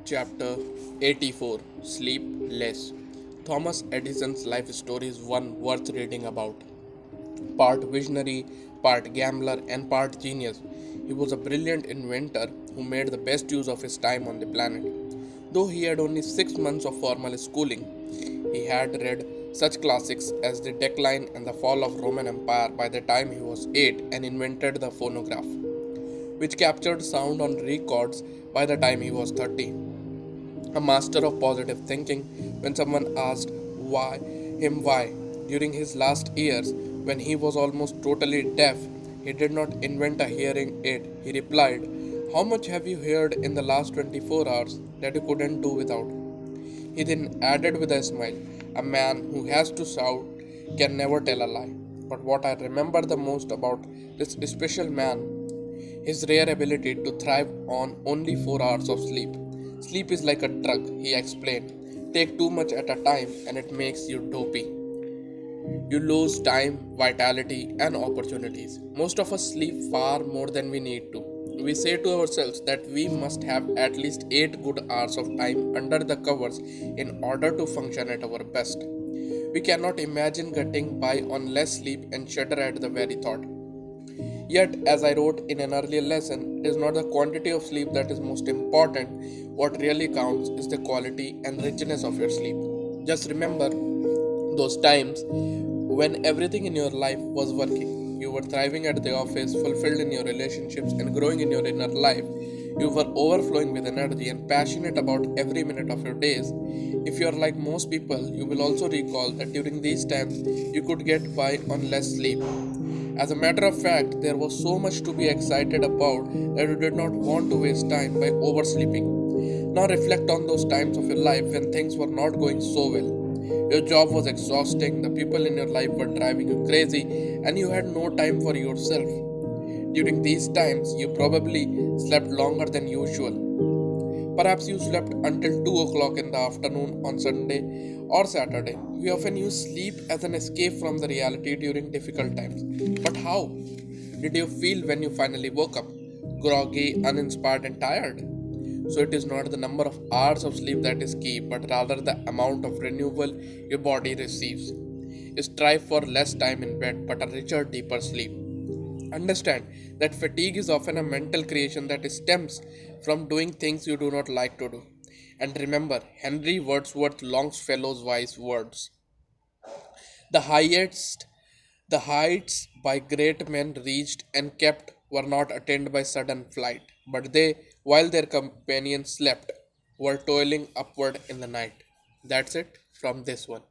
Chapter 84. Sleep Less. Thomas Edison's life story is one worth reading about. Part visionary, part gambler, and part genius, he was a brilliant inventor who made the best use of his time on the planet. Though he had only 6 months of formal schooling, he had read such classics as The Decline and the Fall of Roman Empire by the time he was 8 and invented the phonograph, which captured sound on records by the time he was 30. A master of positive thinking, when someone asked why during his last years when he was almost totally deaf, he did not invent a hearing aid. He replied, "How much have you heard in the last 24 hours that you couldn't do without?" He then added with a smile, "A man who has to shout can never tell a lie." But what I remember the most about this special man, his rare ability to thrive on only 4 hours of sleep. Sleep is like a drug, he explained. Take too much at a time and it makes you dopey. You lose time, vitality, and opportunities. Most of us sleep far more than we need to. We say to ourselves that we must have at least 8 good hours of time under the covers in order to function at our best. We cannot imagine getting by on less sleep and shudder at the very thought. Yet, as I wrote in an earlier lesson, it is not the quantity of sleep that is most important. What really counts is the quality and richness of your sleep. Just remember those times when everything in your life was working. You were thriving at the office, fulfilled in your relationships, and growing in your inner life. You were overflowing with energy and passionate about every minute of your days. If you are like most people, you will also recall that during these times you could get by on less sleep. As a matter of fact, there was so much to be excited about that you did not want to waste time by oversleeping. Now reflect on those times of your life when things were not going so well. Your job was exhausting, the people in your life were driving you crazy, and you had no time for yourself. During these times, you probably slept longer than usual. Perhaps you slept until 2 o'clock in the afternoon on Sunday or Saturday. We often use sleep as an escape from the reality during difficult times. But how did you feel when you finally woke up? Groggy, uninspired, and tired? So it is not the number of hours of sleep that is key, but rather the amount of renewal your body receives. Strive for less time in bed, but a richer, deeper sleep. Understand that fatigue is often a mental creation that stems from doing things you do not like to do. And remember Henry Wordsworth Longfellow's wise words: The highest, the heights by great men reached and kept were not attained by sudden flight, but they, while their companions slept, were toiling upward in the night. That's it from this one.